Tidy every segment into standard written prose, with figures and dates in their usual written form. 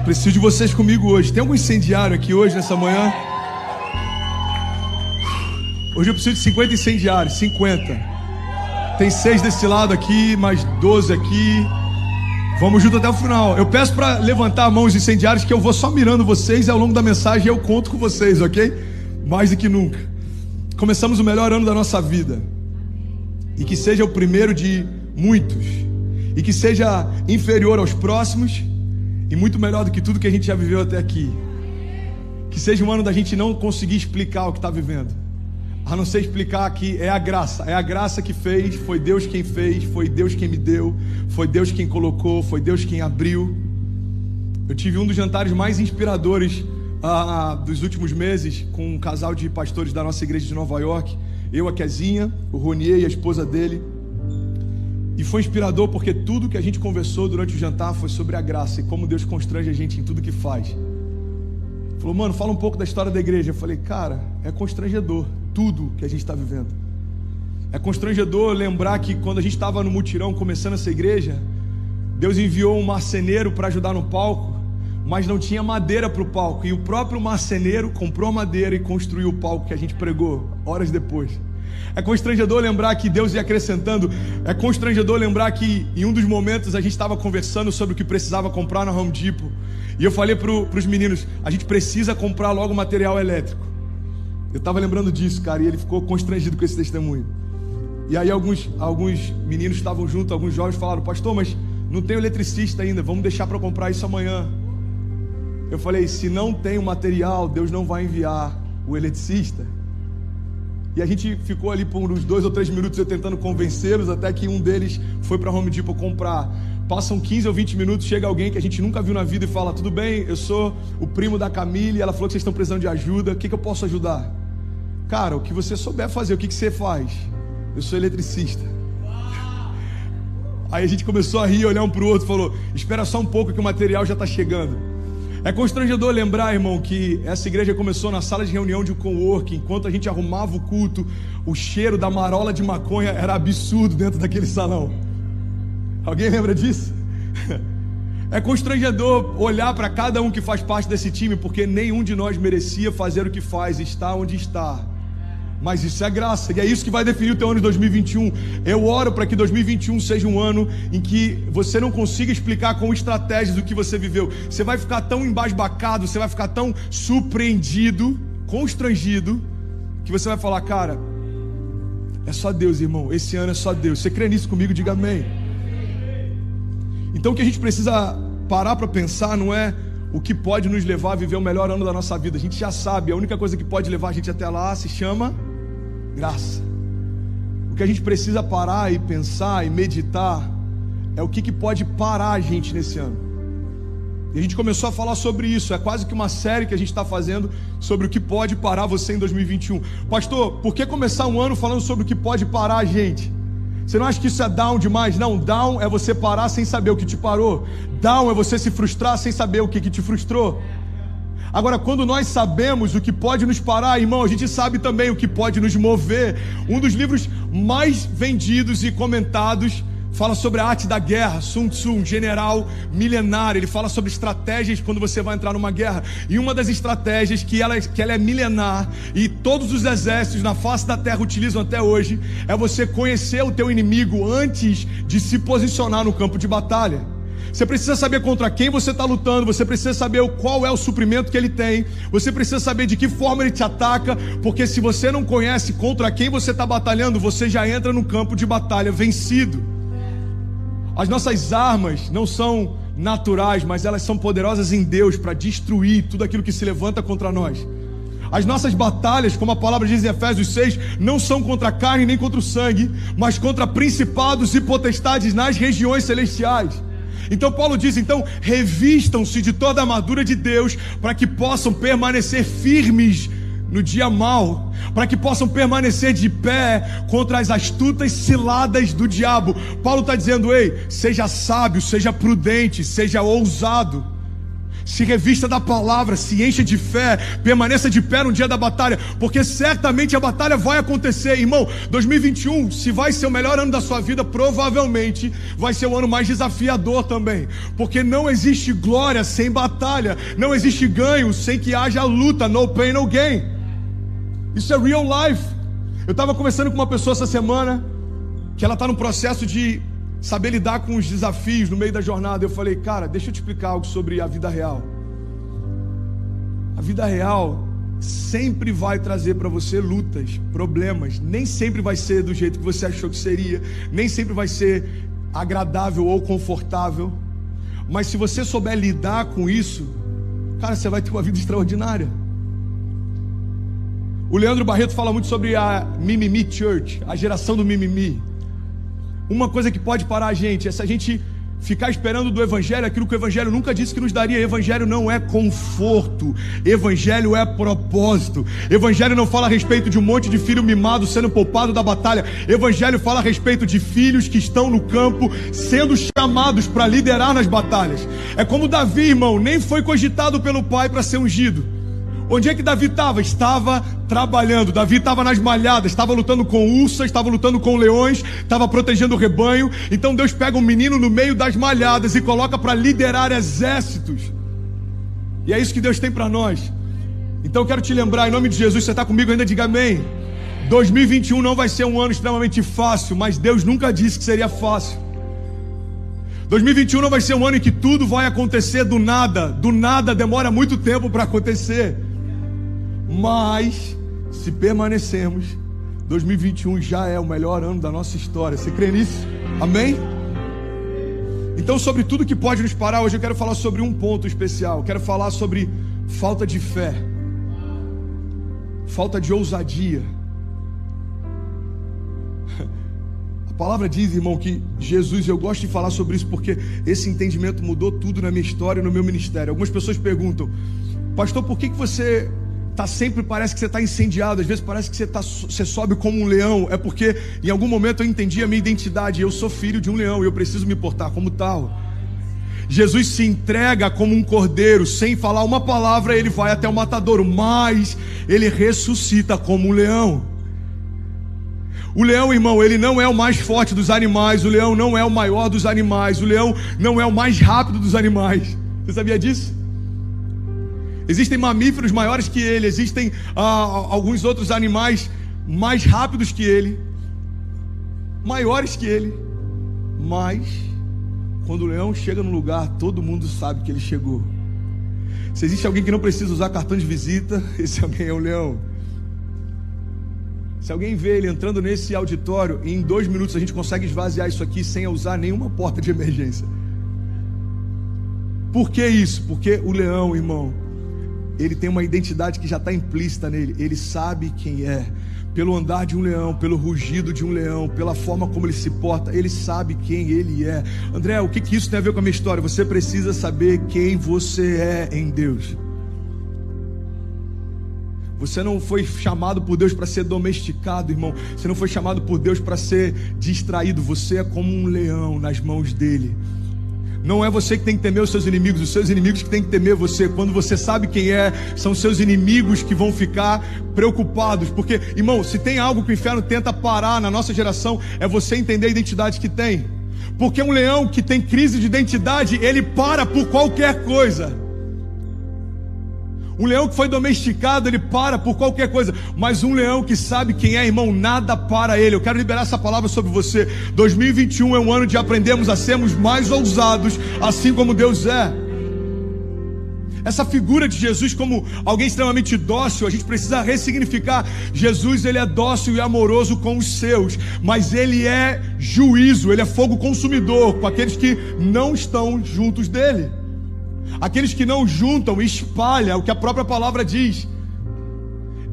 Preciso de vocês comigo hoje. Tem algum incendiário aqui hoje, nessa manhã? Hoje eu preciso de 50 incendiários, 50. Tem 6 desse lado aqui, mais 12 aqui. Vamos junto até o final. Eu peço para levantar a mão os incendiários, que eu vou só mirando vocês e ao longo da mensagem eu conto com vocês, ok? Mais do que nunca. Começamos o melhor ano da nossa vida. E que seja o primeiro de muitos. E que seja inferior aos próximos. E muito melhor do que tudo que a gente já viveu até aqui. Que seja um ano da gente não conseguir explicar o que está vivendo, a não ser explicar que é a graça que fez, foi Deus quem fez, foi Deus quem me deu, foi Deus quem colocou, foi Deus quem abriu. Eu tive um dos jantares mais inspiradores dos últimos meses com um casal de pastores da nossa igreja de Nova York. Eu, a Kezinha, o Ronier e a esposa dele. E foi inspirador porque tudo que a gente conversou durante o jantar foi sobre a graça e como Deus constrange a gente em tudo que faz. Falou, mano, fala um pouco da história da igreja. Eu falei, cara, é constrangedor tudo que a gente está vivendo. É constrangedor lembrar que quando a gente estava no mutirão começando essa igreja, Deus enviou um marceneiro para ajudar no palco, mas não tinha madeira para o palco. E o próprio marceneiro comprou a madeira e construiu o palco que a gente pregou horas depois. É constrangedor lembrar que Deus ia acrescentando. É constrangedor lembrar que em um dos momentos a gente estava conversando sobre o que precisava comprar na Home Depot. E eu falei para os meninos, a gente precisa comprar logo material elétrico. Eu estava lembrando disso, cara, e ele ficou constrangido com esse testemunho. E aí alguns meninos estavam juntos, alguns jovens falaram, pastor, mas não tem eletricista ainda, vamos deixar para comprar isso amanhã. Eu falei, se não tem o material, Deus não vai enviar o eletricista. E a gente ficou ali por uns 2 ou 3 minutos eu tentando convencê-los, até que um deles foi para Home Depot comprar. Passam 15 ou 20 minutos, chega alguém que a gente nunca viu na vida e fala, tudo bem, eu sou o primo da Camille, e ela falou que vocês estão precisando de ajuda, o que eu posso ajudar? Cara, o que você souber fazer, o que você faz? Eu sou eletricista. Aí a gente começou a rir, olhar um para o outro, falou, espera só um pouco que o material já está chegando. É constrangedor lembrar, irmão, que essa igreja começou na sala de reunião de coworking. Enquanto a gente arrumava o culto, o cheiro da marola de maconha era absurdo dentro daquele salão. Alguém lembra disso? É constrangedor olhar para cada um que faz parte desse time, porque nenhum de nós merecia fazer o que faz, estar onde está. Mas isso é graça, e é isso que vai definir o teu ano de 2021. Eu oro para que 2021 seja um ano em que você não consiga explicar com estratégias o que você viveu. Você vai ficar tão embasbacado, você vai ficar tão surpreendido, constrangido, que você vai falar, cara, é só Deus, irmão, esse ano é só Deus. Você crê nisso comigo? Diga amém. Então o que a gente precisa parar para pensar não é o que pode nos levar a viver o melhor ano da nossa vida. A gente já sabe, a única coisa que pode levar a gente até lá se chama graça. O que a gente precisa parar e pensar e meditar é o que pode parar a gente nesse ano. E a gente começou a falar sobre isso. É quase que uma série que a gente está fazendo sobre o que pode parar você em 2021. Pastor, por que começar um ano falando sobre o que pode parar a gente? Você não acha que isso é down demais? Não, down é você parar sem saber o que te parou. Down é você se frustrar sem saber o que te frustrou. Agora, quando nós sabemos o que pode nos parar, irmão, a gente sabe também o que pode nos mover. Um dos livros mais vendidos e comentados fala sobre a arte da guerra. Sun Tzu, um general milenário, ele fala sobre estratégias quando você vai entrar numa guerra. E uma das estratégias que ela é milenar e todos os exércitos na face da terra utilizam até hoje é você conhecer o teu inimigo antes de se posicionar no campo de batalha. Você precisa saber contra quem você está lutando, você precisa saber qual é o suprimento que ele tem, você precisa saber de que forma ele te ataca, porque se você não conhece contra quem você está batalhando, você já entra no campo de batalha vencido. As nossas armas não são naturais, mas elas são poderosas em Deus para destruir tudo aquilo que se levanta contra nós. As nossas batalhas, como a palavra diz em Efésios 6, não são contra a carne nem contra o sangue, mas contra principados e potestades nas regiões celestiais. Então Paulo diz, revistam-se de toda a armadura de Deus, para que possam permanecer firmes no dia mau, para que possam permanecer de pé contra as astutas ciladas do diabo. Paulo está dizendo, ei, seja sábio, seja prudente, seja ousado. Se revista da palavra, se encha de fé, permaneça de pé no dia da batalha, porque certamente a batalha vai acontecer, irmão. 2021, se vai ser o melhor ano da sua vida, provavelmente vai ser o ano mais desafiador também, porque não existe glória sem batalha, não existe ganho sem que haja luta, no pain, no gain. Isso é real life. Eu estava conversando com uma pessoa essa semana, que ela está no processo de saber lidar com os desafios no meio da jornada. Eu falei, cara, deixa eu te explicar algo sobre a vida real. A vida real sempre vai trazer para você lutas, problemas. Nem sempre vai ser do jeito que você achou que seria, nem sempre vai ser agradável ou confortável. Mas se você souber lidar com isso, cara, você vai ter uma vida extraordinária. O Leandro Barreto fala muito sobre a Mimimi Church, a geração do mimimi. Uma coisa que pode parar a gente é se a gente ficar esperando do Evangelho aquilo que o Evangelho nunca disse que nos daria. Evangelho não é conforto, Evangelho é propósito. Evangelho não fala a respeito de um monte de filho mimado sendo poupado da batalha. Evangelho fala a respeito de filhos que estão no campo sendo chamados para liderar nas batalhas. É como Davi, irmão, nem foi cogitado pelo pai para ser ungido. Onde é que Davi estava? Estava trabalhando. Davi estava nas malhadas, estava lutando com ursas, estava lutando com leões, estava protegendo o rebanho. Então Deus pega um menino no meio das malhadas e coloca para liderar exércitos. E é isso que Deus tem para nós. Então eu quero te lembrar, em nome de Jesus, você está comigo ainda? Diga amém. 2021 não vai ser um ano extremamente fácil, mas Deus nunca disse que seria fácil. 2021 não vai ser um ano em que tudo vai acontecer do nada. Do nada demora muito tempo para acontecer. Mas, se permanecermos, 2021 já é o melhor ano da nossa história. Você crê nisso? Amém? Então, sobre tudo que pode nos parar, hoje eu quero falar sobre um ponto especial. Eu quero falar sobre falta de fé, falta de ousadia. A palavra diz, irmão, que Jesus, eu gosto de falar sobre isso porque esse entendimento mudou tudo na minha história e no meu ministério. Algumas pessoas perguntam, pastor, por que você sempre parece que você está incendiado, às vezes parece que você sobe como um leão? É porque em algum momento eu entendi a minha identidade. Eu sou filho de um leão e eu preciso me portar como tal. Jesus se entrega como um cordeiro, sem falar uma palavra ele vai até o matadouro, mas ele ressuscita como um leão. O leão, irmão, ele não é o mais forte dos animais, o leão não é o maior dos animais, o leão não é o mais rápido dos animais. Você sabia disso? Existem mamíferos maiores que ele, existem alguns outros animais mais rápidos que ele, maiores que ele, mas quando o leão chega no lugar, todo mundo sabe que ele chegou. Se existe alguém que não precisa usar cartão de visita, esse alguém é o leão. Se alguém vê ele entrando nesse auditório, em 2 minutos a gente consegue esvaziar isso aqui sem usar nenhuma porta de emergência. Por que isso? Porque o leão, irmão, ele tem uma identidade que já está implícita nele. Ele sabe quem é. Pelo andar de um leão, pelo rugido de um leão, pela forma como ele se porta, ele sabe quem ele é. André, o que isso tem a ver com a minha história? Você precisa saber quem você é em Deus. Você não foi chamado por Deus para ser domesticado, irmão. Você não foi chamado por Deus para ser distraído. Você é como um leão nas mãos dele. Não é você que tem que temer os seus inimigos que tem que temer você. Quando você sabe quem é, são seus inimigos que vão ficar preocupados. Porque, irmão, se tem algo que o inferno tenta parar na nossa geração, é você entender a identidade que tem. Porque um leão que tem crise de identidade, ele para por qualquer coisa. Um leão que foi domesticado, ele para por qualquer coisa. Mas um leão que sabe quem é, irmão, nada para ele. Eu quero liberar essa palavra sobre você. 2021 é um ano de aprendermos a sermos mais ousados, assim como Deus é. Essa figura de Jesus como alguém extremamente dócil, a gente precisa ressignificar. Jesus, ele é dócil e amoroso com os seus, mas ele é juízo, ele é fogo consumidor com aqueles que não estão juntos dele. Aqueles que não juntam, espalha o que a própria palavra diz.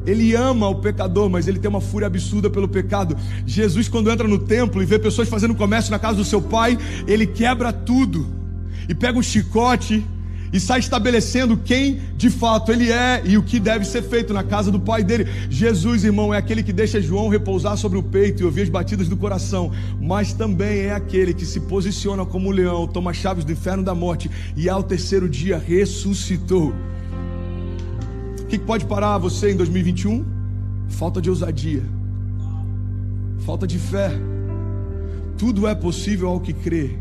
Ele ama o pecador, mas ele tem uma fúria absurda pelo pecado. Jesus, quando entra no templo e vê pessoas fazendo comércio na casa do seu pai, ele quebra tudo e pega um chicote e sai estabelecendo quem de fato ele é e o que deve ser feito na casa do Pai dele. Jesus, irmão, é aquele que deixa João repousar sobre o peito e ouvir as batidas do coração, mas também é aquele que se posiciona como um leão, toma as chaves do inferno e da morte e ao terceiro dia ressuscitou. O que pode parar você em 2021? Falta de ousadia, falta de fé. Tudo é possível ao que crê.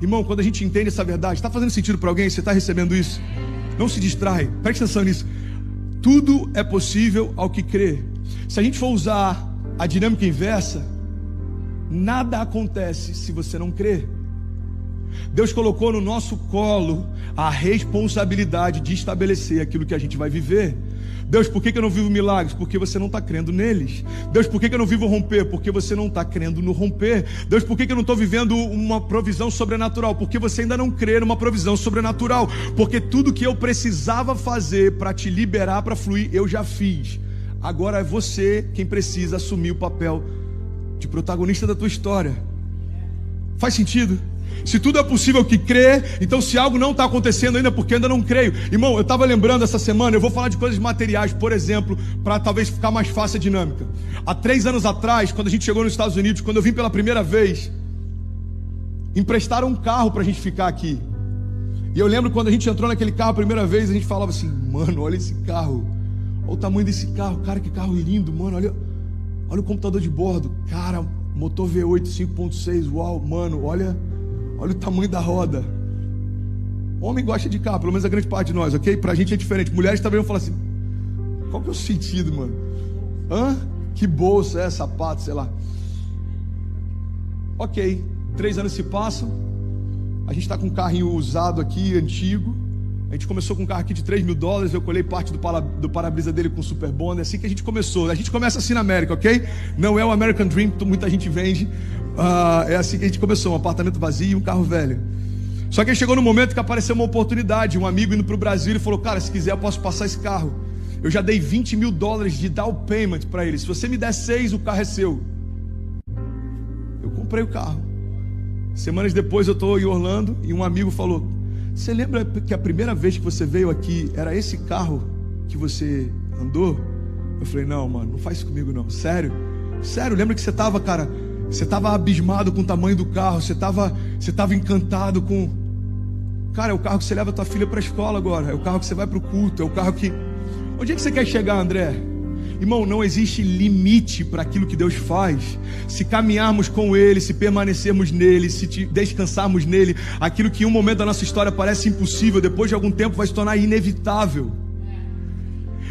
Irmão, quando a gente entende essa verdade, está fazendo sentido para alguém? Você está recebendo isso? Não se distrai, preste atenção nisso. Tudo é possível ao que crê. Se a gente for usar a dinâmica inversa, nada acontece se você não crê. Deus colocou no nosso colo a responsabilidade de estabelecer aquilo que a gente vai viver. Deus, por que eu não vivo milagres? Porque você não está crendo neles. Deus, por que eu não vivo romper? Porque você não está crendo no romper. Deus, por que eu não estou vivendo uma provisão sobrenatural? Porque você ainda não crê numa provisão sobrenatural. Porque tudo que eu precisava fazer para te liberar, para fluir, eu já fiz. Agora é você quem precisa assumir o papel de protagonista da tua história. Faz sentido? Se tudo é possível que crê, então se algo não está acontecendo ainda, porque ainda não creio. Irmão, eu estava lembrando essa semana, eu vou falar de coisas materiais, por exemplo, para talvez ficar mais fácil a dinâmica. Há 3 anos atrás, quando a gente chegou nos Estados Unidos, quando eu vim pela primeira vez, emprestaram um carro para a gente ficar aqui. E eu lembro quando a gente entrou naquele carro a primeira vez, a gente falava assim: mano, olha esse carro, olha o tamanho desse carro, cara, que carro lindo, mano, olha o computador de bordo, cara, motor V8 5.6, uau, mano, olha o tamanho da roda. Homem gosta de carro, pelo menos a grande parte de nós, ok? Pra gente é diferente. Mulheres também vão falar assim: qual que é o sentido, mano? Que bolsa é, sapato, sei lá. Ok, 3 anos se passam. A gente tá com um carrinho usado aqui, antigo. A gente começou com um carro aqui de $3.000. Eu colhei parte do para-brisa dele com Super Bond. É assim que a gente começou. A gente começa assim na América, ok? Não é o American Dream, muita gente vende. É assim que a gente começou, um apartamento vazio e um carro velho. Só que aí chegou no momento que apareceu uma oportunidade. Um amigo indo para o Brasil, ele falou: cara, se quiser eu posso passar esse carro. Eu já dei $20.000 de down payment para ele. Se você me der 6, o carro é seu. Eu comprei o carro. Semanas depois eu estou em Orlando e um amigo falou: você lembra que a primeira vez que você veio aqui era esse carro que você andou? Eu falei: não, mano, não faz isso comigo não. Sério, lembra que você estava, cara, você estava abismado com o tamanho do carro, você estava encantado com... Cara, é o carro que você leva a tua filha para a escola agora, é o carro que você vai para o culto, é o carro que... Onde é que você quer chegar, André? Irmão, não existe limite para aquilo que Deus faz. Se caminharmos com Ele, se permanecermos nele, se descansarmos nele, aquilo que em um momento da nossa história parece impossível, depois de algum tempo vai se tornar inevitável.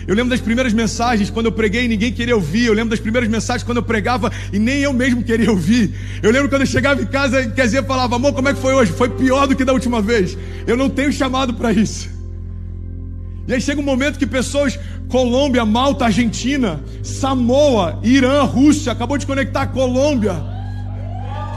Eu lembro das primeiras mensagens quando eu preguei e ninguém queria ouvir. Eu lembro das primeiras mensagens quando eu pregava e nem eu mesmo queria ouvir. Eu lembro quando eu chegava em casa e quer dizer, falava: amor, como é que foi hoje? Foi pior do que da última vez. Eu não tenho chamado para isso. E aí chega um momento que pessoas, Colômbia, Malta, Argentina, Samoa, Irã, Rússia, acabou de conectar a Colômbia,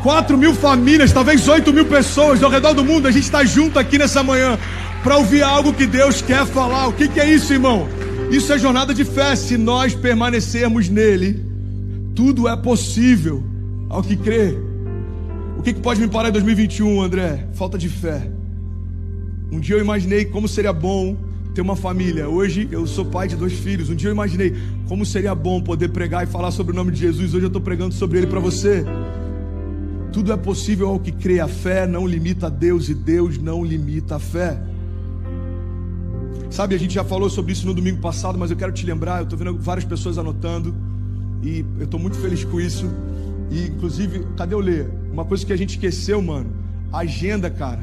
4.000 famílias, talvez 8.000 pessoas ao redor do mundo. A gente está junto aqui nessa manhã para ouvir algo que Deus quer falar. O que é isso, irmão? Isso é jornada de fé. Se nós permanecermos nele, tudo é possível ao que crê. O que pode me parar em 2021, André? Falta de fé. Um dia eu imaginei como seria bom ter uma família. Hoje eu sou pai de 2 filhos. Um dia eu imaginei como seria bom poder pregar e falar sobre o nome de Jesus. Hoje eu estou pregando sobre ele para você. Tudo é possível ao que crê. A fé não limita a Deus e Deus não limita a fé. Sabe, a gente já falou sobre isso no domingo passado, mas eu quero te lembrar, eu estou vendo várias pessoas anotando e eu estou muito feliz com isso. E inclusive, cadê o Lê? Uma coisa que a gente esqueceu, mano, agenda, cara.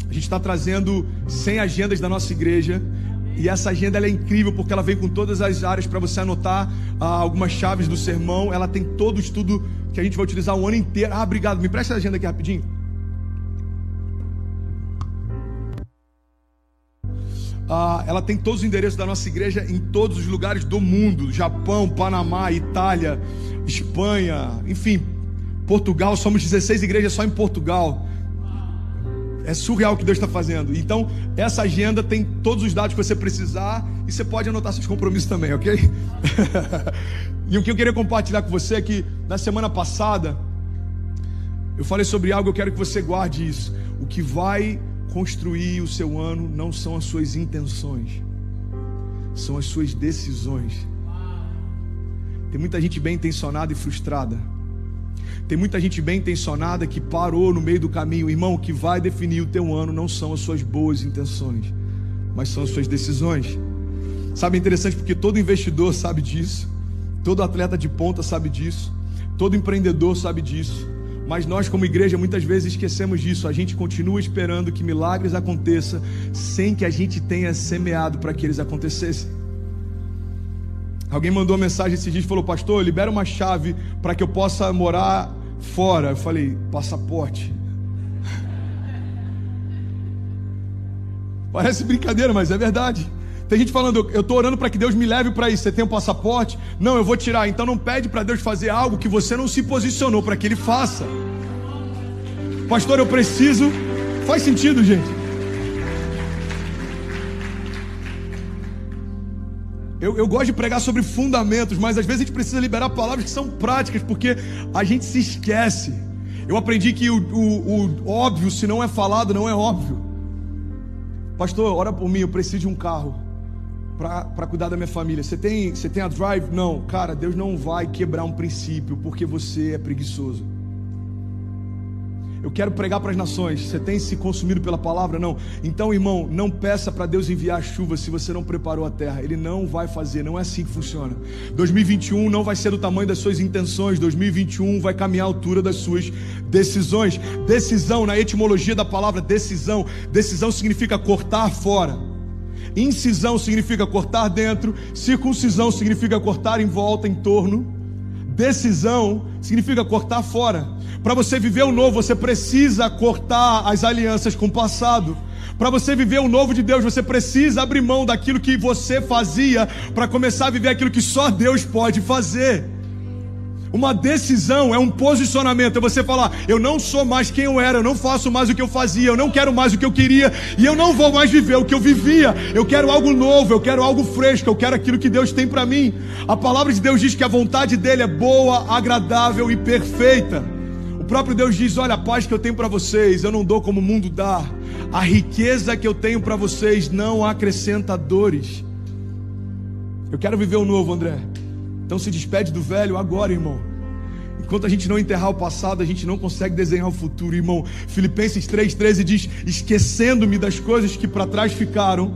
A gente está trazendo 100 agendas da nossa igreja e essa agenda ela é incrível porque ela vem com todas as áreas para você anotar algumas chaves do sermão. Ela tem todo o estudo que a gente vai utilizar o ano inteiro. Obrigado, me presta a agenda aqui rapidinho. Ela tem todos os endereços da nossa igreja em todos os lugares do mundo: Japão, Panamá, Itália, Espanha, enfim, Portugal. Somos 16 igrejas só em Portugal. É surreal o que Deus está fazendo. Então, essa agenda tem todos os dados que você precisar e você pode anotar seus compromissos também, ok? E o que eu queria compartilhar com você é que na semana passada eu falei sobre algo, eu quero que você guarde isso. O que vai construir o seu ano não são as suas intenções, são as suas decisões. Tem muita gente bem intencionada e frustrada. Tem muita gente bem intencionada que parou no meio do caminho. Irmão, o que vai definir o teu ano não são as suas boas intenções, mas são as suas decisões. Sabe, é interessante porque todo investidor sabe disso, todo atleta de ponta sabe disso, todo empreendedor sabe disso, mas nós como igreja muitas vezes esquecemos disso. A gente continua esperando que milagres aconteçam sem que a gente tenha semeado para que eles acontecessem. Alguém mandou uma mensagem esses dias e falou: pastor, libera uma chave para que eu possa morar fora. Eu falei: passaporte. Parece brincadeira, mas é verdade. Tem gente falando: eu estou orando para que Deus me leve para isso. Você tem um passaporte? Não, eu vou tirar. Então não pede para Deus fazer algo que você não se posicionou para que Ele faça. Pastor, eu preciso. Faz sentido, gente? Eu gosto de pregar sobre fundamentos, mas às vezes a gente precisa liberar palavras que são práticas, porque a gente se esquece. Eu aprendi que o óbvio, se não é falado, não é óbvio. Pastor, ora por mim, eu preciso de um carro para cuidar da minha família. Você tem a Drive? Não, cara, Deus não vai quebrar um princípio porque você é preguiçoso. Eu quero pregar para as nações. Você tem se consumido pela palavra? Não. Então, irmão, não peça para Deus enviar chuva se você não preparou a terra. Ele não vai fazer, não é assim que funciona. 2021 não vai ser do tamanho das suas intenções. 2021 vai caminhar à altura das suas decisões. Decisão, na etimologia da palavra decisão, decisão significa cortar fora. Incisão significa cortar dentro. Circuncisão significa cortar em volta, em torno. Decisão significa cortar fora. Para você viver o novo, você precisa cortar as alianças com o passado. Para você viver o novo de Deus, você precisa abrir mão daquilo que você fazia para começar a viver aquilo que só Deus pode fazer. Uma decisão é um posicionamento, é você falar: eu não sou mais quem eu era, eu não faço mais o que eu fazia, eu não quero mais o que eu queria, e eu não vou mais viver o que eu vivia. Eu quero algo novo, eu quero algo fresco, eu quero aquilo que Deus tem para mim. A palavra de Deus diz que a vontade dele é boa, agradável e perfeita. O próprio Deus diz: olha, a paz que eu tenho para vocês, eu não dou como o mundo dá. A riqueza que eu tenho para vocês não acrescenta dores. Eu quero viver o novo, André. Então se despede do velho agora, irmão. Enquanto a gente não enterrar o passado, a gente não consegue desenhar o futuro, irmão. Filipenses 3,13 diz: esquecendo-me das coisas que para trás ficaram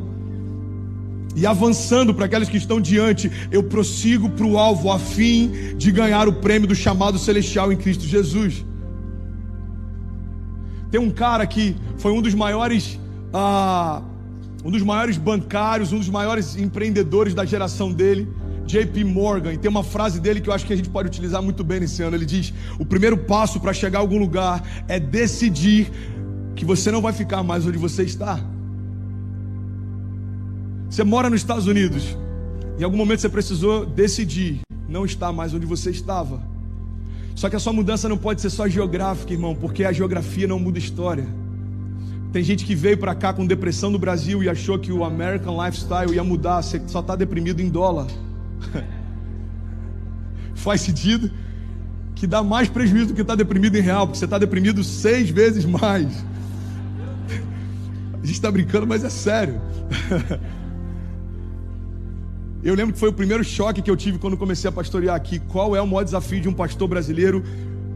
e avançando para aquelas que estão diante, eu prossigo para o alvo, a fim de ganhar o prêmio do chamado celestial em Cristo Jesus. Tem um cara que foi um dos maiores bancários, um dos maiores empreendedores da geração dele, JP Morgan, e tem uma frase dele que eu acho que a gente pode utilizar muito bem nesse ano. Ele diz: o primeiro passo para chegar a algum lugar é decidir que você não vai ficar mais onde você está. Você mora nos Estados Unidos, em algum momento você precisou decidir não estar mais onde você estava. Só que a sua mudança não pode ser só geográfica, irmão, porque a geografia não muda história. Tem gente que veio para cá com depressão no Brasil e achou que o American Lifestyle ia mudar. Você só está deprimido em dólar. Faz sentido? Que dá mais prejuízo do que estar deprimido em real, porque você está deprimido 6 vezes mais. A gente está brincando, mas é sério. Eu lembro que foi o primeiro choque que eu tive quando comecei a pastorear aqui. Qual é o maior desafio de um pastor brasileiro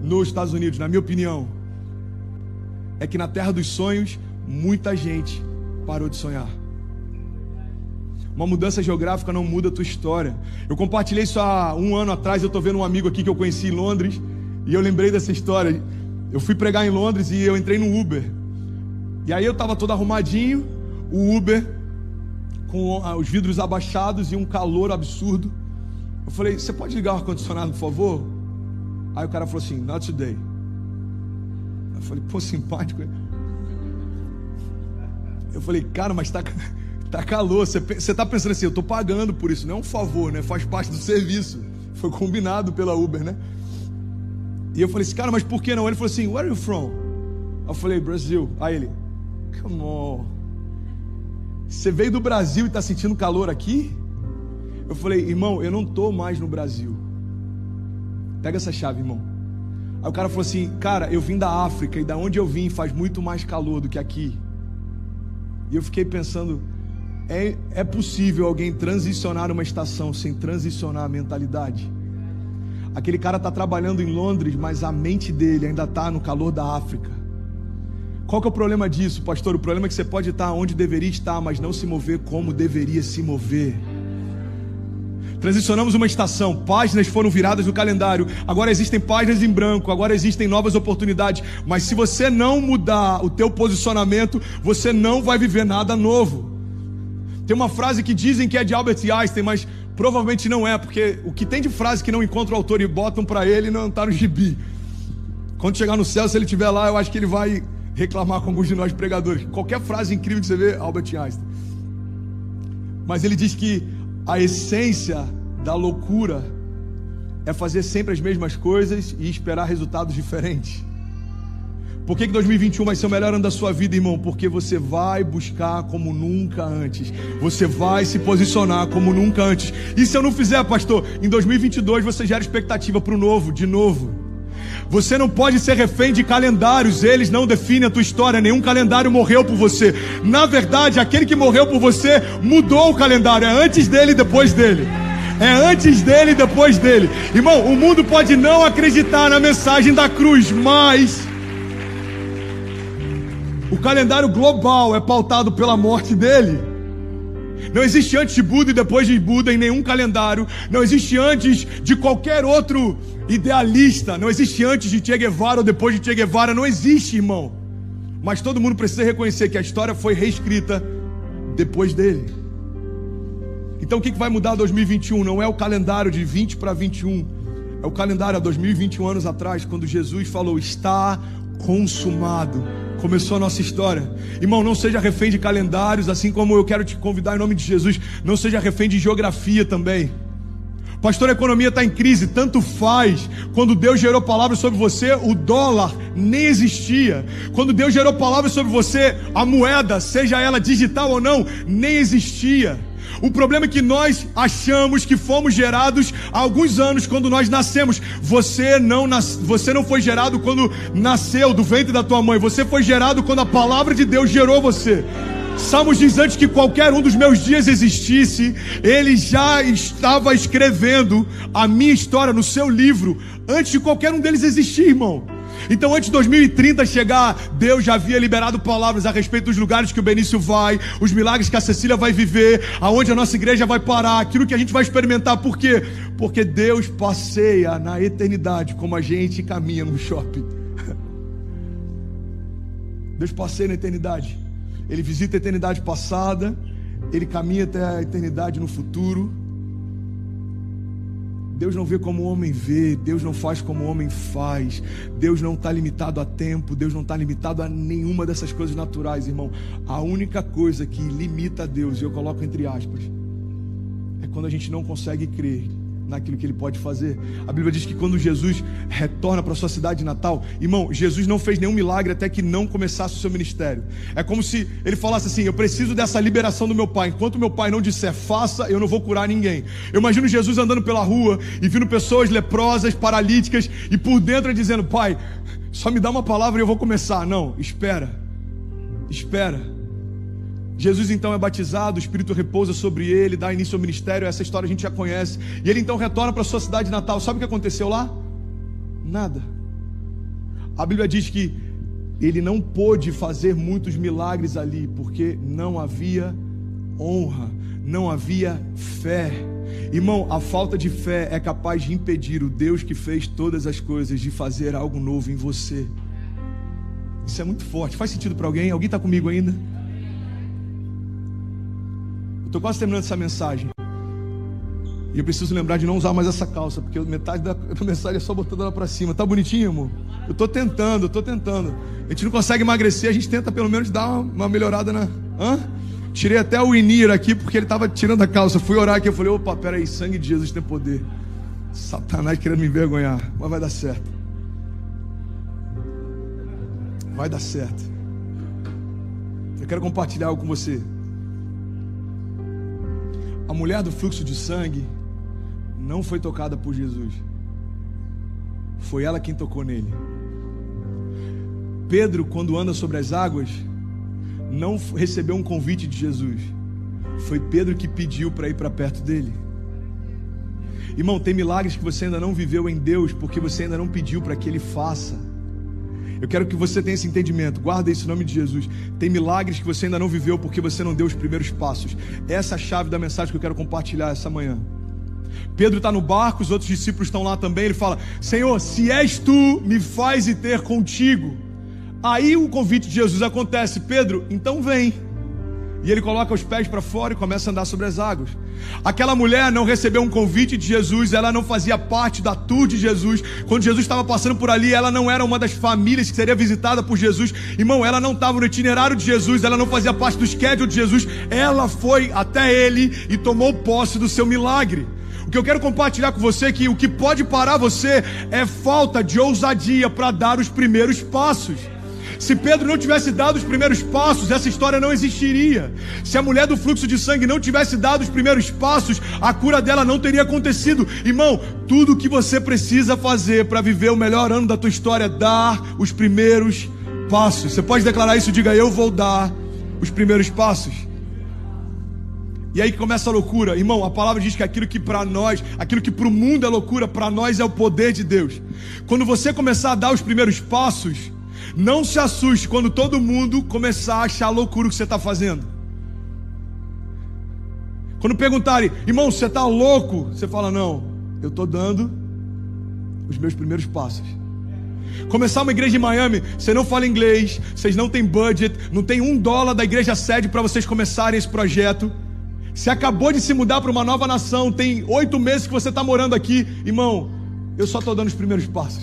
nos Estados Unidos? Na minha opinião, é que na terra dos sonhos, muita gente parou de sonhar. Uma mudança geográfica não muda a tua história. Eu compartilhei isso há 1 ano atrás. Eu estou vendo um amigo aqui que eu conheci em Londres, e eu lembrei dessa história. Eu fui pregar em Londres e eu entrei no Uber. E aí eu estava todo arrumadinho, o Uber com os vidros abaixados e um calor absurdo. Eu falei: você pode ligar o ar-condicionado, por favor? Aí o cara falou assim: not today. Eu falei: pô, simpático. Eu falei: cara, mas tá calor. Você tá pensando assim: eu tô pagando por isso. Não é um favor, né? Faz parte do serviço. Foi combinado pela Uber, né? E eu falei assim: cara, mas por que não? Ele falou assim: where are you from? Eu falei: Brasil. Aí ele: come on. Você veio do Brasil e está sentindo calor aqui? Eu falei: irmão, eu não estou mais no Brasil. Pega essa chave, irmão. Aí o cara falou assim: cara, eu vim da África e da onde eu vim faz muito mais calor do que aqui. E eu fiquei pensando, é possível alguém transicionar uma estação sem transicionar a mentalidade? Aquele cara está trabalhando em Londres, mas a mente dele ainda está no calor da África. Qual que é o problema disso, pastor? O problema é que você pode estar onde deveria estar, mas não se mover como deveria se mover. Transicionamos uma estação, páginas foram viradas no calendário, agora existem páginas em branco, agora existem novas oportunidades, mas se você não mudar o teu posicionamento, você não vai viver nada novo. Tem uma frase que dizem que é de Albert Einstein, mas provavelmente não é, porque o que tem de frase que não encontra o autor e botam para ele não está no gibi. Quando chegar no céu, se ele estiver lá, eu acho que ele vai reclamar com alguns de nós pregadores. Qualquer frase incrível que você vê, Albert Einstein. Mas ele diz que a essência da loucura é fazer sempre as mesmas coisas e esperar resultados diferentes. Por que 2021 vai ser o melhor ano da sua vida, irmão? Porque você vai buscar como nunca antes. Você vai se posicionar como nunca antes. E se eu não fizer, pastor, em 2022 você gera expectativa para o novo, de novo. Você não pode ser refém de calendários. Eles não definem a tua história. Nenhum calendário morreu por você. Na verdade, aquele que morreu por você mudou o calendário. É antes dele e depois dele. É antes dele e depois dele. Irmão, o mundo pode não acreditar na mensagem da cruz, mas o calendário global é pautado pela morte dele. Não existe antes de Buda e depois de Buda em nenhum calendário. Não existe antes de qualquer outro idealista. Não existe antes de Che Guevara ou depois de Che Guevara. Não existe, irmão. Mas todo mundo precisa reconhecer que a história foi reescrita depois dele. Então o que vai mudar em 2021? Não é o calendário de 20 para 21. É o calendário há 2021 anos atrás, quando Jesus falou, está consumado. Começou a nossa história. Irmão, não seja refém de calendários, assim como eu quero te convidar em nome de Jesus. Não seja refém de geografia também. Pastor, a economia está em crise, tanto faz. Quando Deus gerou palavras sobre você, o dólar nem existia. Quando Deus gerou palavras sobre você, a moeda, seja ela digital ou não, nem existia. O problema é que nós achamos que fomos gerados há alguns anos quando nós nascemos. Você não foi gerado quando nasceu do ventre da tua mãe. Você foi gerado quando a palavra de Deus gerou você. Salmos diz, antes que qualquer um dos meus dias existisse, Ele já estava escrevendo a minha história no seu livro, antes de qualquer um deles existir, irmão. Então antes de 2030 chegar, Deus já havia liberado palavras a respeito dos lugares que o Benício vai, os milagres que a Cecília vai viver, aonde a nossa igreja vai parar, aquilo que a gente vai experimentar. Por quê? Porque Deus passeia na eternidade como a gente caminha no shopping. Deus passeia na eternidade. Ele visita a eternidade passada, Ele caminha até a eternidade no futuro. Deus não vê como o homem vê, Deus não faz como o homem faz. Deus não está limitado a tempo, Deus não está limitado a nenhuma dessas coisas naturais, irmão. A única coisa que limita a Deus, e eu coloco entre aspas, é quando a gente não consegue crer naquilo que Ele pode fazer. A Bíblia diz que quando Jesus retorna para a sua cidade natal, irmão, Jesus não fez nenhum milagre até que não começasse o seu ministério. É como se Ele falasse assim, eu preciso dessa liberação do meu Pai. Enquanto meu Pai não disser faça, eu não vou curar ninguém. Eu imagino Jesus andando pela rua e vindo pessoas leprosas, paralíticas, e por dentro Ele dizendo, Pai, só me dá uma palavra e eu vou começar. Não, espera. Jesus então é batizado, o Espírito repousa sobre ele, dá início ao ministério. Essa história a gente já conhece. E ele então retorna para a sua cidade natal. Sabe o que aconteceu lá? Nada. A Bíblia diz que ele não pôde fazer muitos milagres ali, porque não havia honra, não havia fé. Irmão, a falta de fé é capaz de impedir o Deus que fez todas as coisas de fazer algo novo em você. Isso é muito forte. Faz sentido para alguém? Alguém está comigo ainda? Estou quase terminando essa mensagem. E eu preciso lembrar de não usar mais essa calça, porque metade da mensagem é só botando ela para cima. Tá bonitinho, amor? Eu estou tentando. A gente não consegue emagrecer, a gente tenta pelo menos dar uma melhorada na... Tirei até o Inir aqui, porque ele estava tirando a calça. Fui orar aqui, eu falei, opa, peraí, sangue de Jesus tem poder. Satanás querendo me envergonhar, mas vai dar certo. Vai dar certo. Eu quero compartilhar algo com você. A mulher do fluxo de sangue não foi tocada por Jesus. Foi ela quem tocou nele. Pedro, quando anda sobre as águas, não recebeu um convite de Jesus. Foi Pedro que pediu para ir para perto dele. Irmão, tem milagres que você ainda não viveu em Deus porque você ainda não pediu para que Ele faça. Eu quero que você tenha esse entendimento. Guarda isso em nome de Jesus. Tem milagres que você ainda não viveu porque você não deu os primeiros passos. Essa é a chave da mensagem que eu quero compartilhar essa manhã. Pedro está no barco, os outros discípulos estão lá também. Ele fala: Senhor, se és tu, me faz ir ter contigo. Aí o convite de Jesus acontece: Pedro, então vem. E ele coloca os pés para fora e começa a andar sobre as águas. Aquela mulher não recebeu um convite de Jesus, ela não fazia parte da tour de Jesus. Quando Jesus estava passando por ali, ela não era uma das famílias que seria visitada por Jesus. Irmão, ela não estava no itinerário de Jesus, ela não fazia parte do schedule de Jesus. Ela foi até ele e tomou posse do seu milagre. O que eu quero compartilhar com você é que o que pode parar você é falta de ousadia para dar os primeiros passos. Se Pedro não tivesse dado os primeiros passos, essa história não existiria. Se a mulher do fluxo de sangue não tivesse dado os primeiros passos, a cura dela não teria acontecido. Irmão, tudo o que você precisa fazer para viver o melhor ano da tua história é dar os primeiros passos. Você pode declarar isso? Diga: eu vou dar os primeiros passos. E aí que começa a loucura. Irmão, a palavra diz que aquilo que para nós, aquilo que para o mundo é loucura, para nós é o poder de Deus. Quando você começar a dar os primeiros passos, não se assuste quando todo mundo começar a achar loucura o que você está fazendo. Quando perguntarem: irmão, você está louco? Você fala: não, eu estou dando os meus primeiros passos. Começar uma igreja em Miami, você não fala inglês, vocês não têm budget, não tem $1 da igreja sede para vocês começarem esse projeto. Você acabou de se mudar para uma nova nação, tem 8 meses que você está morando aqui. Irmão, eu só estou dando os primeiros passos.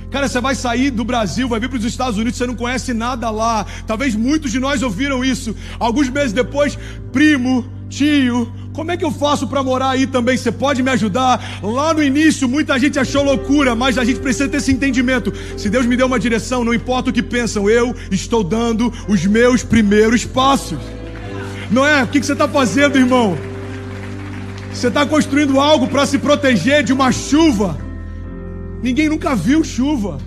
Cara, você vai sair do Brasil, vai vir para os Estados Unidos, você não conhece nada lá. Talvez muitos de nós ouviram isso. Alguns meses depois: primo, tio, como é que eu faço para morar aí também? Você pode me ajudar? Lá no início muita gente achou loucura, mas a gente precisa ter esse entendimento. Se Deus me deu uma direção, não importa o que pensam, eu estou dando os meus primeiros passos. Não é? O que você está fazendo, irmão? Você está construindo algo para se proteger de uma chuva. Ninguém nunca viu chuva.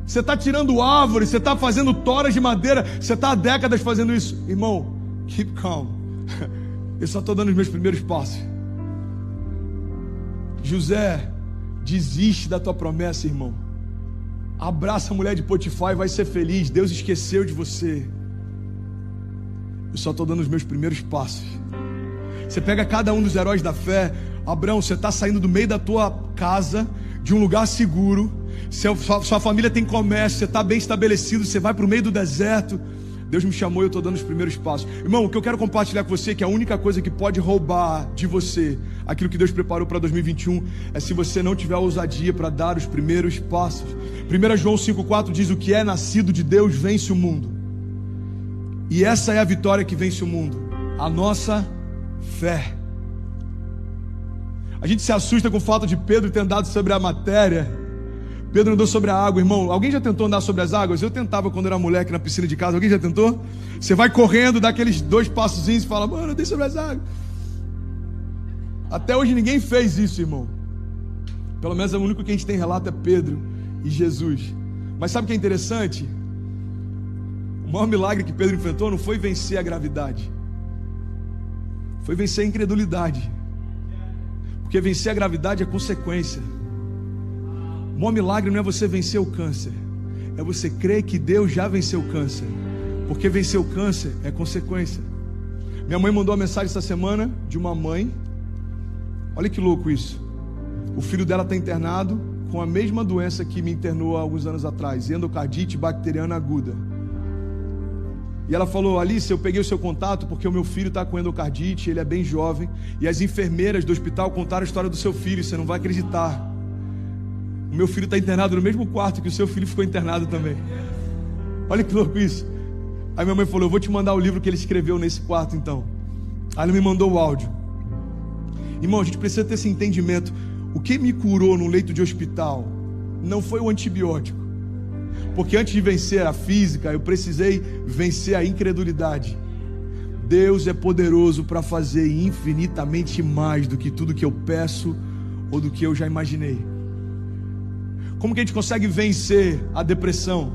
Você está tirando árvores, você está fazendo toras de madeira, você está há décadas fazendo isso. Irmão, keep calm. Eu só estou dando os meus primeiros passos. José, desiste da tua promessa, irmão. Abraça a mulher de Potifar e vai ser feliz. Deus esqueceu de você. Eu só estou dando os meus primeiros passos. Você pega cada um dos heróis da fé. Abraão, você está saindo do meio da tua casa, de um lugar seguro, sua família tem comércio, você está bem estabelecido, você vai para o meio do deserto. Deus me chamou e eu estou dando os primeiros passos. Irmão, o que eu quero compartilhar com você é que a única coisa que pode roubar de você aquilo que Deus preparou para 2021 é se você não tiver ousadia para dar os primeiros passos. 1 João 5,4 diz: o que é nascido de Deus vence o mundo. E essa é a vitória que vence o mundo: a nossa fé. A gente se assusta com o fato de Pedro ter andado sobre a matéria. Pedro andou sobre a água, irmão. Alguém já tentou andar sobre as águas? Eu tentava quando era moleque na piscina de casa. Alguém já tentou? Você vai correndo, dá aqueles 2 passozinhos e fala: mano, eu andei sobre as águas. Até hoje ninguém fez isso, irmão. Pelo menos o único que a gente tem relato é Pedro e Jesus. Mas sabe o que é interessante? O maior milagre que Pedro enfrentou não foi vencer a gravidade, foi vencer a incredulidade. Porque vencer a gravidade é consequência. O maior milagre não é você vencer o câncer, é você crer que Deus já venceu o câncer. Porque vencer o câncer é consequência. Minha mãe mandou uma mensagem essa semana de uma mãe. Olha que louco isso. O filho dela está internado com a mesma doença que me internou há alguns anos atrás, endocardite bacteriana aguda. E ela falou: Alice, eu peguei o seu contato porque o meu filho está com endocardite, ele é bem jovem, e as enfermeiras do hospital contaram a história do seu filho, você não vai acreditar. O meu filho está internado no mesmo quarto que o seu filho ficou internado também. Olha que louco isso. Aí minha mãe falou: eu vou te mandar o livro que ele escreveu nesse quarto então. Aí ela me mandou o áudio. Irmão, a gente precisa ter esse entendimento. O que me curou num leito de hospital não foi o antibiótico. Porque antes de vencer a física, eu precisei vencer a incredulidade. Deus é poderoso para fazer infinitamente mais do que tudo que eu peço ou do que eu já imaginei. Como que a gente consegue vencer a depressão?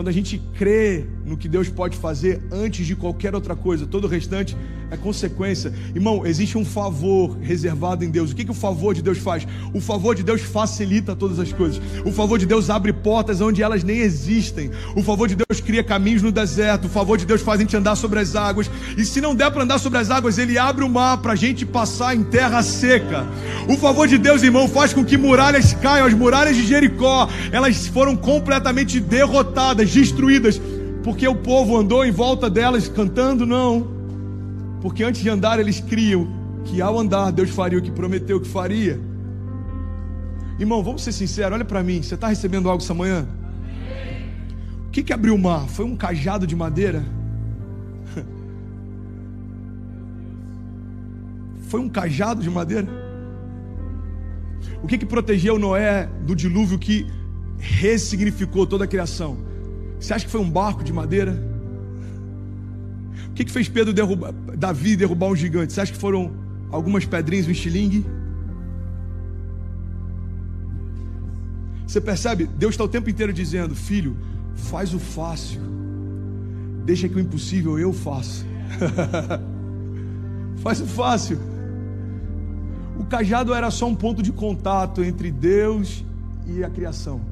Quando a gente crê no que Deus pode fazer antes de qualquer outra coisa, todo o restante é consequência. Irmão, existe um favor reservado em Deus. O que o favor de Deus faz? O favor de Deus facilita todas as coisas. O favor de Deus abre portas onde elas nem existem. O favor de Deus cria caminhos no deserto. O favor de Deus faz a gente andar sobre as águas. E se não der para andar sobre as águas, Ele abre o mar para a gente passar em terra seca. O favor de Deus, irmão, faz com que muralhas caiam. As muralhas de Jericó, elas foram completamente derrotadas, destruídas, porque o povo andou em volta delas cantando? Não. Porque antes de andar eles criam que ao andar Deus faria o que prometeu que faria. Irmão, vamos ser sinceros, olha para mim, você está recebendo algo essa manhã? O que abriu o mar? Foi um cajado de madeira? Foi um cajado de madeira? O que protegeu Noé do dilúvio que ressignificou toda a criação? Você acha que foi um barco de madeira? O que fez Davi derrubar um gigante? Você acha que foram algumas pedrinhas, um estilingue? Você percebe? Deus está o tempo inteiro dizendo: filho, faz o fácil, deixa que o impossível eu faça. Faz o fácil. O cajado era só um ponto de contato entre Deus e a criação.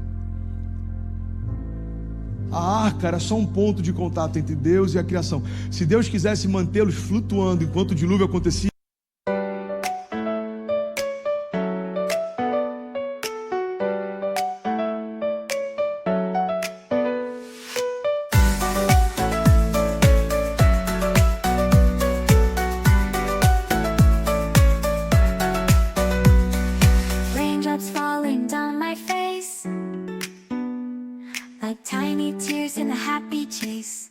A arca era só um ponto de contato entre Deus e a criação. Se Deus quisesse mantê-los flutuando enquanto o dilúvio acontecia, raindrops falling down my face like tiny tears in a happy chase,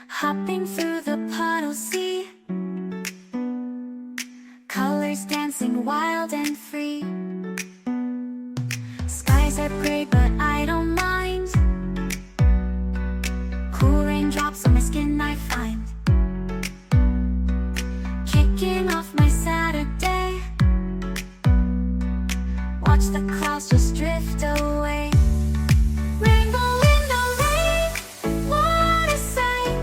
hopping through the puddles, see colors dancing wild and free. Skies are gray but I don't mind, cool raindrops on my skin I find, kicking off my Saturday. Watch the clouds just drift away. Rainbow in the rain, what a sight.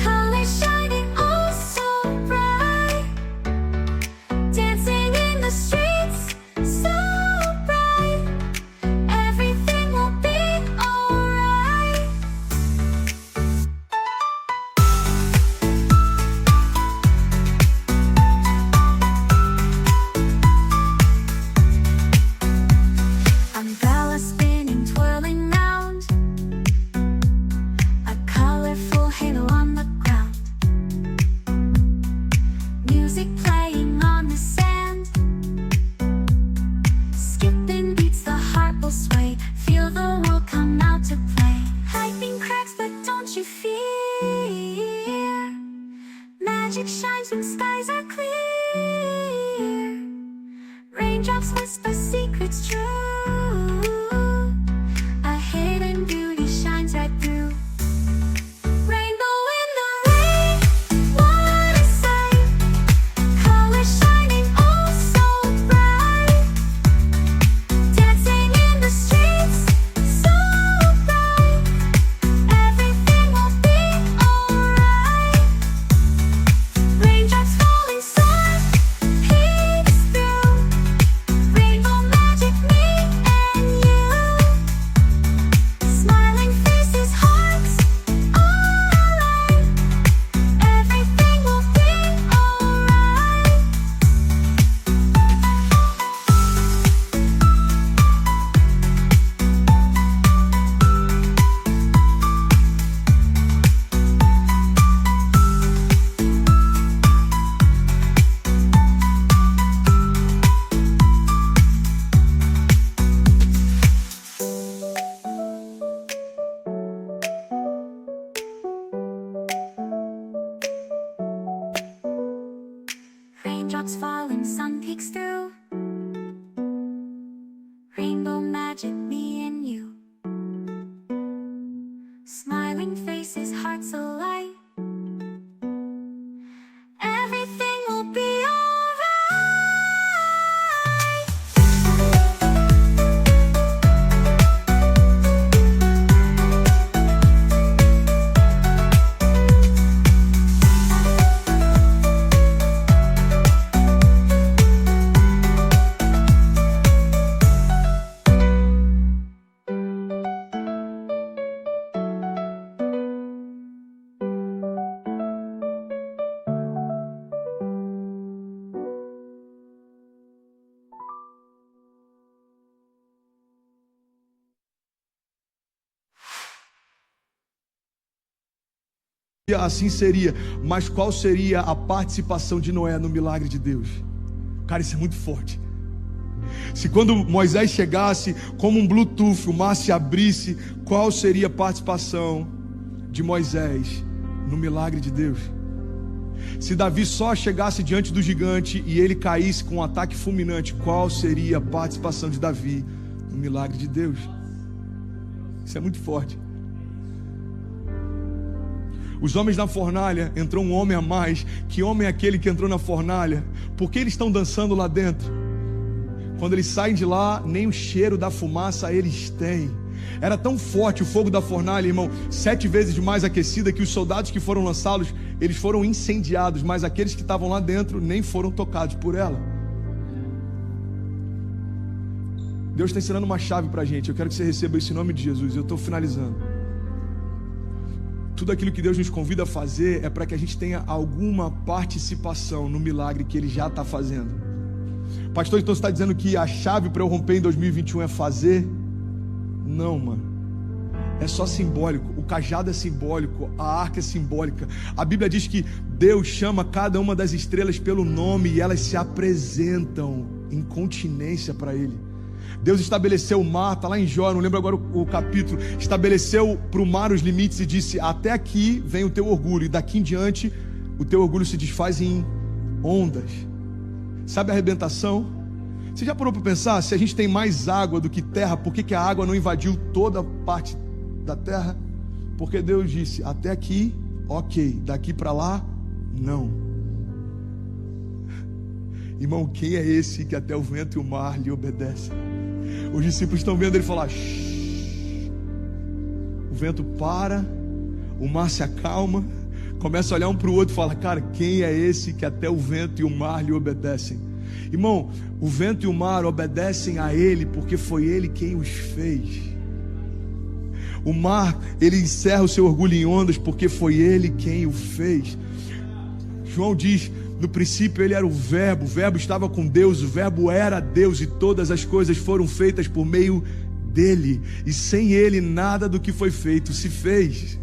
Colors shining assim seria. Mas qual seria a participação de Noé no milagre de Deus? Cara, isso é muito forte. Se quando Moisés chegasse como um Bluetooth, o mar se abrisse, qual seria a participação de Moisés no milagre de Deus? Se Davi só chegasse diante do gigante e ele caísse com um ataque fulminante, qual seria a participação de Davi no milagre de Deus? Isso é muito forte. Os homens na fornalha, entrou um homem a mais. Que homem é aquele que entrou na fornalha? Por que eles estão dançando lá dentro? Quando eles saem de lá, nem o cheiro da fumaça eles têm. Era tão forte o fogo da fornalha, irmão, 7 vezes mais aquecida, que os soldados que foram lançá-los, eles foram incendiados, mas aqueles que estavam lá dentro nem foram tocados por ela. Deus está ensinando uma chave para a gente. Eu quero que você receba isso em nome de Jesus. Eu estou finalizando. Tudo aquilo que Deus nos convida a fazer é para que a gente tenha alguma participação no milagre que Ele já está fazendo. Pastor, então você está dizendo que a chave para eu romper em 2021 é fazer? Não, mano. É só simbólico. O cajado é simbólico, a arca é simbólica. A Bíblia diz que Deus chama cada uma das estrelas pelo nome e elas se apresentam em continência para Ele. Deus estabeleceu o mar, está lá em Jó, não lembro agora o capítulo. Estabeleceu para o mar os limites e disse: até aqui vem o teu orgulho, e daqui em diante o teu orgulho se desfaz em ondas. Sabe a arrebentação? Você já parou para pensar? Se a gente tem mais água do que terra, por que a água não invadiu toda a parte da terra? Porque Deus disse: até aqui, ok, daqui para lá, não. Irmão, quem é esse que até o vento e o mar lhe obedecem? Os discípulos estão vendo ele falar: shh. O vento para, o mar se acalma, começa a olhar um para o outro e fala: cara, quem é esse que até o vento e o mar lhe obedecem? Irmão, o vento e o mar obedecem a Ele porque foi Ele quem os fez. O mar, ele encerra o seu orgulho em ondas porque foi Ele quem o fez. João diz: no princípio Ele era o Verbo estava com Deus, o Verbo era Deus e todas as coisas foram feitas por meio dEle, e sem Ele nada do que foi feito se fez.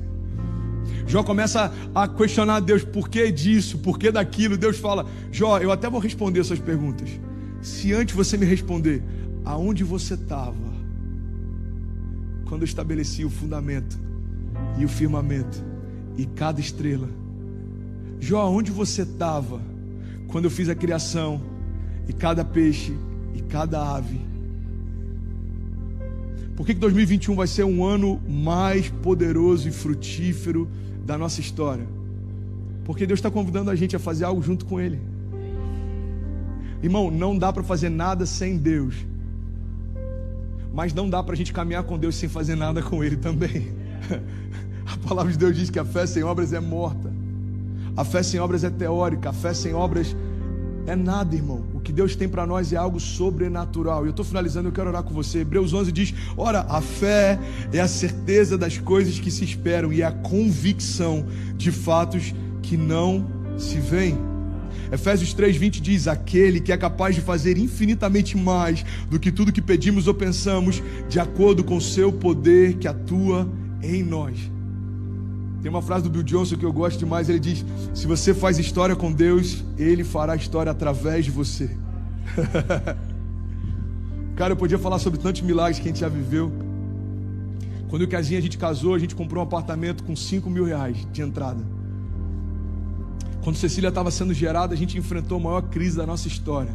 Jó começa a questionar Deus: por que disso, por que daquilo? Deus fala: Jó, eu até vou responder suas perguntas, se antes você me responder, aonde você estava quando eu estabeleci o fundamento e o firmamento e cada estrela? Jó, onde você estava quando eu fiz a criação e cada peixe e cada ave? Por que 2021 vai ser um ano mais poderoso e frutífero da nossa história? Porque Deus está convidando a gente a fazer algo junto com Ele. Irmão, não dá para fazer nada sem Deus, mas não dá para a gente caminhar com Deus sem fazer nada com Ele também. A palavra de Deus diz que a fé sem obras é morta. A fé sem obras é teórica, a fé sem obras é nada, irmão. O que Deus tem para nós é algo sobrenatural. E eu estou finalizando, eu quero orar com você. Hebreus 11 diz: ora, a fé é a certeza das coisas que se esperam e é a convicção de fatos que não se veem. Efésios 3:20 diz: aquele que é capaz de fazer infinitamente mais do que tudo que pedimos ou pensamos, de acordo com o seu poder que atua em nós. Tem uma frase do Bill Johnson que eu gosto demais. Ele diz: se você faz história com Deus, Ele fará história através de você. Cara, eu podia falar sobre tantos milagres que a gente já viveu. Quando o Casinha a gente casou, a gente comprou um apartamento com 5 mil reais de entrada. Quando Cecília estava sendo gerada, a gente enfrentou a maior crise da nossa história.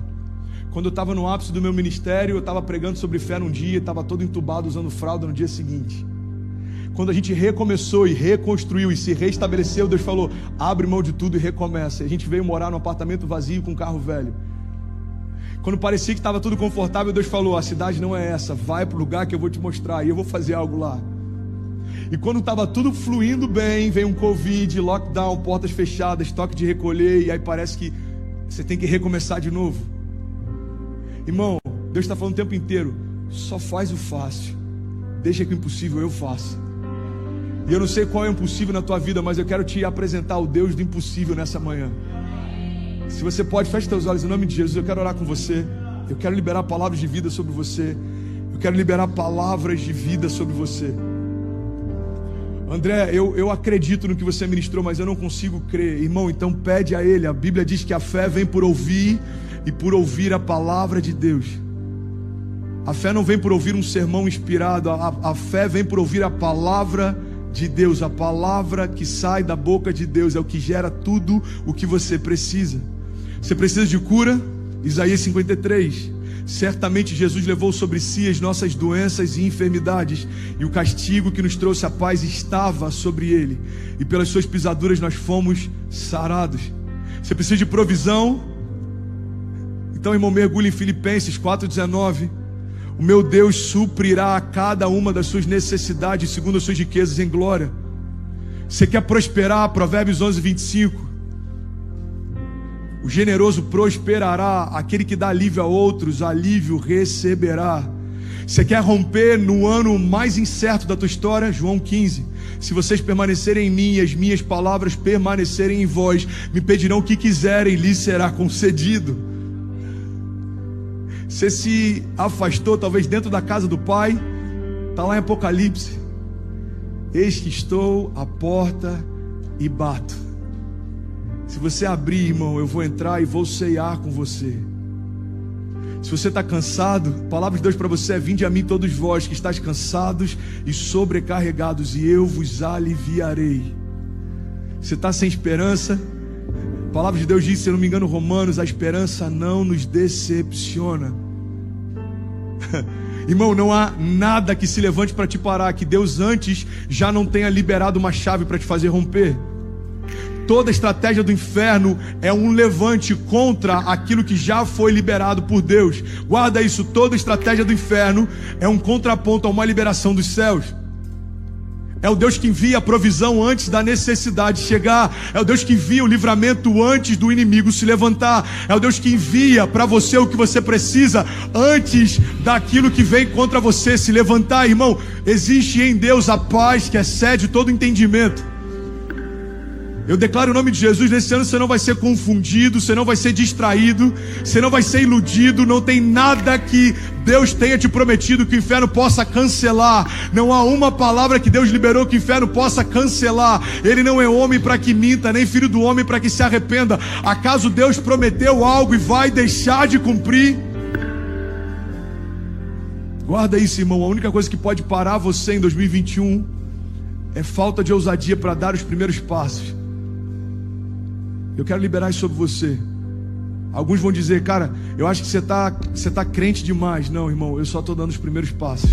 Quando eu estava no ápice do meu ministério, eu estava pregando sobre fé num dia, estava todo entubado usando fralda no dia seguinte. Quando a gente recomeçou e reconstruiu e se restabeleceu, Deus falou: abre mão de tudo e recomeça. E a gente veio morar num apartamento vazio com um carro velho. Quando parecia que estava tudo confortável, Deus falou: a cidade não é essa, vai para o lugar que eu vou te mostrar e eu vou fazer algo lá. E quando estava tudo fluindo bem, veio um Covid, lockdown, portas fechadas, toque de recolher, e aí parece que você tem que recomeçar de novo. Irmão, Deus está falando o tempo inteiro: só faz o fácil, deixa que o impossível eu faça. E eu não sei qual é o impossível na tua vida, mas eu quero te apresentar o Deus do impossível nessa manhã. Se você pode, feche teus olhos em nome de Jesus. Eu quero orar com você. Eu quero liberar palavras de vida sobre você. Eu quero liberar palavras de vida sobre você. André, eu acredito no que você ministrou, mas eu não consigo crer. Irmão, então pede a Ele. A Bíblia diz que a fé vem por ouvir e por ouvir a palavra de Deus. A fé não vem por ouvir um sermão inspirado. A fé vem por ouvir a palavra de Deus. A palavra que sai da boca de Deus é o que gera tudo o que você precisa. Você precisa de cura? Isaías 53. Certamente Jesus levou sobre si as nossas doenças e enfermidades, e o castigo que nos trouxe a paz estava sobre ele, e pelas suas pisaduras nós fomos sarados. Você precisa de provisão? Então, irmão, mergulhe em Filipenses 4,19. O meu Deus suprirá a cada uma das suas necessidades segundo as suas riquezas em glória. Você quer prosperar? Provérbios 11:25. O generoso prosperará, aquele que dá alívio a outros, alívio receberá. Você quer romper no ano mais incerto da tua história? João 15. Se vocês permanecerem em mim e as minhas palavras permanecerem em vós, me pedirão o que quiserem, lhes será concedido. Você se afastou, talvez dentro da casa do Pai, está lá em Apocalipse. Eis que estou à porta e bato. Se você abrir, irmão, eu vou entrar e vou ceiar com você. Se você está cansado, a palavra de Deus para você é: vinde a mim todos vós que estáis cansados e sobrecarregados, e eu vos aliviarei. Você está sem esperança? A palavra de Deus diz, se eu não me engano, Romanos: a esperança não nos decepciona. Irmão, não há nada que se levante para te parar, que Deus antes já não tenha liberado uma chave para te fazer romper. Toda estratégia do inferno é um levante contra aquilo que já foi liberado por Deus. Guarda isso, toda estratégia do inferno é um contraponto a uma liberação dos céus. É o Deus que envia a provisão antes da necessidade chegar. É o Deus que envia o livramento antes do inimigo se levantar. É o Deus que envia para você o que você precisa antes daquilo que vem contra você se levantar. Irmão, existe em Deus a paz que excede todo entendimento. Eu declaro o nome de Jesus, nesse ano você não vai ser confundido, você não vai ser distraído, você não vai ser iludido. Não tem nada que Deus tenha te prometido que o inferno possa cancelar. Não há uma palavra que Deus liberou que o inferno possa cancelar. Ele não é homem para que minta, nem filho do homem para que se arrependa. Acaso Deus prometeu algo e vai deixar de cumprir? Guarda isso, irmão. A única coisa que pode parar você em 2021 é falta de ousadia para dar os primeiros passos. Eu quero liberar isso sobre você. Alguns vão dizer: cara, eu acho que você tá crente demais. Não, irmão, eu só estou dando os primeiros passos.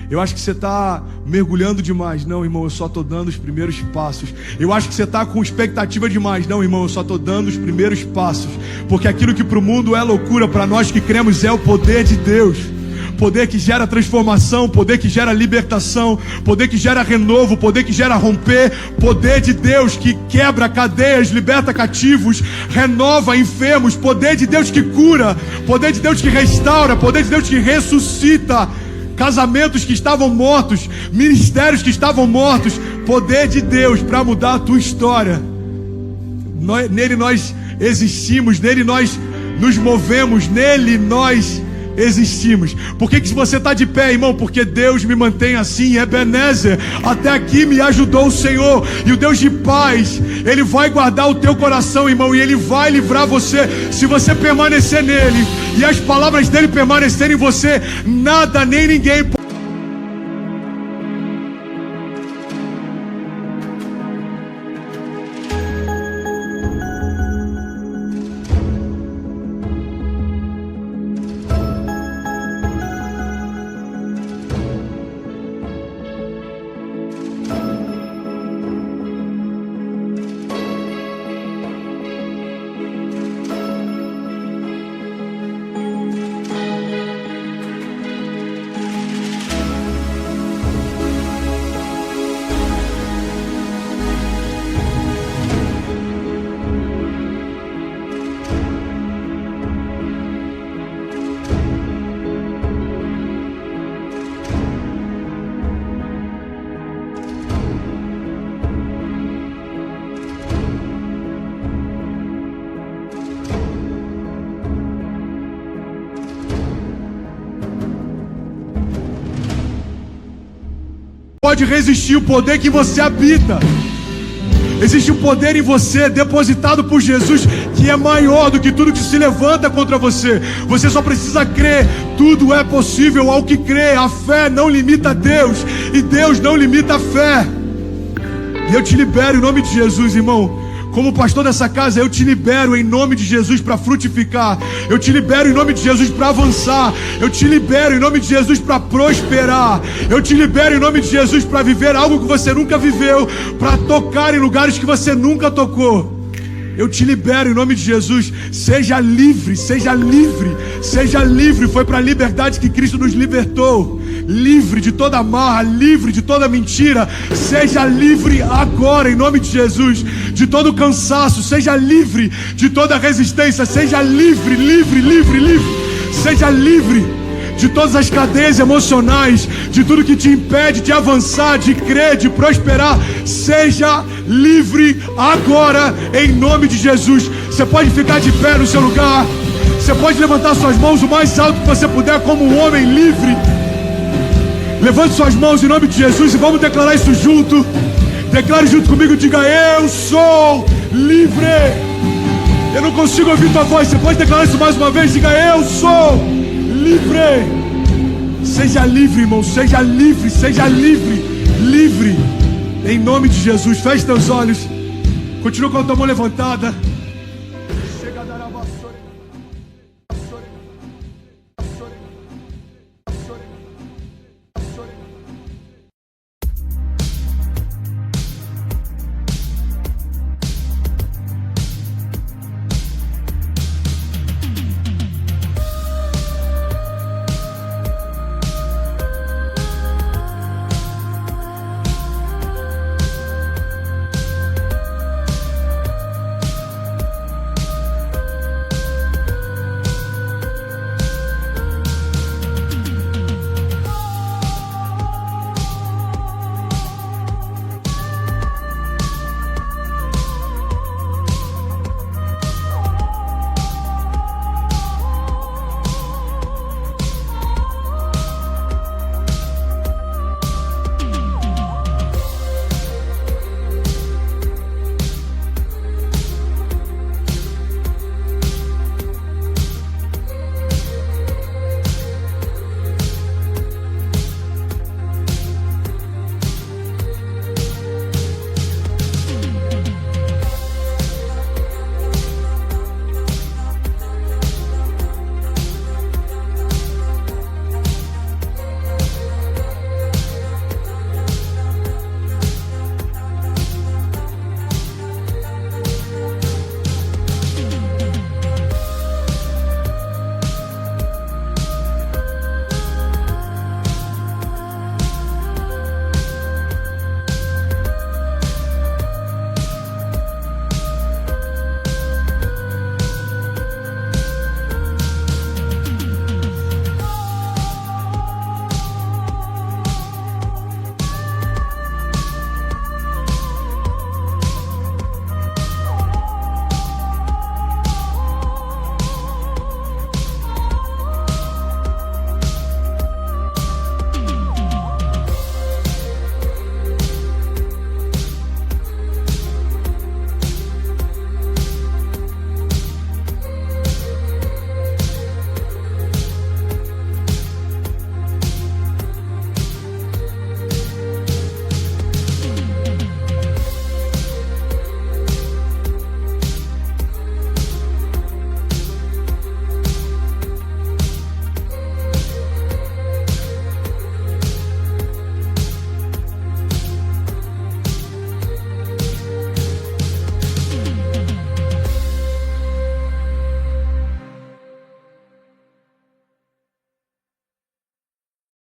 Eu acho que você está mergulhando demais. Não, irmão, eu só estou dando os primeiros passos. Eu acho que você está com expectativa demais. Não, irmão, eu só estou dando os primeiros passos. Porque aquilo que para o mundo é loucura, para nós que cremos é o poder de Deus. Poder que gera transformação, poder que gera libertação, poder que gera renovo, poder que gera romper, poder de Deus que quebra cadeias, liberta cativos, renova enfermos, poder de Deus que cura, poder de Deus que restaura, poder de Deus que ressuscita casamentos que estavam mortos, ministérios que estavam mortos, poder de Deus para mudar a tua história. Nele nós existimos, nele nós nos movemos, nele nós existimos. Por que se você está de pé, irmão? Porque Deus me mantém assim. Ebenezer, até aqui me ajudou o Senhor. E o Deus de paz, Ele vai guardar o teu coração, irmão, e Ele vai livrar você. Se você permanecer nele e as palavras dele permanecerem em você, nada nem ninguém pode. pode resistir o poder que você habita. Existe um poder em você, depositado por Jesus, que é maior do que tudo que se levanta contra você. Você só precisa crer. Tudo é possível ao que crê. A fé não limita Deus, e Deus não limita a fé. E eu te libero em nome de Jesus, irmão. Como pastor dessa casa, eu te libero em nome de Jesus para frutificar. Eu te libero em nome de Jesus para avançar. Eu te libero em nome de Jesus para prosperar. Eu te libero em nome de Jesus para viver algo que você nunca viveu, para tocar em lugares que você nunca tocou. Eu te libero em nome de Jesus. Seja livre, seja livre, seja livre. Foi para a liberdade que Cristo nos libertou. Livre de toda amarra, livre de toda mentira. Seja livre agora em nome de Jesus. De todo cansaço, seja livre de toda resistência. Seja livre, livre, livre, livre. Seja livre de todas as cadeias emocionais, de tudo que te impede de avançar, de crer, de prosperar. Seja livre agora em nome de Jesus. Você pode ficar de pé no seu lugar. Você pode levantar suas mãos o mais alto que você puder, como um homem livre. Levante suas mãos em nome de Jesus e vamos declarar isso junto. Declare junto comigo, diga: eu sou livre. Eu não consigo ouvir tua voz. Você pode declarar isso mais uma vez? Diga: eu sou livre. Seja livre, irmão. Seja livre, seja livre. Livre. Em nome de Jesus. Feche teus olhos. Continua com a tua mão levantada.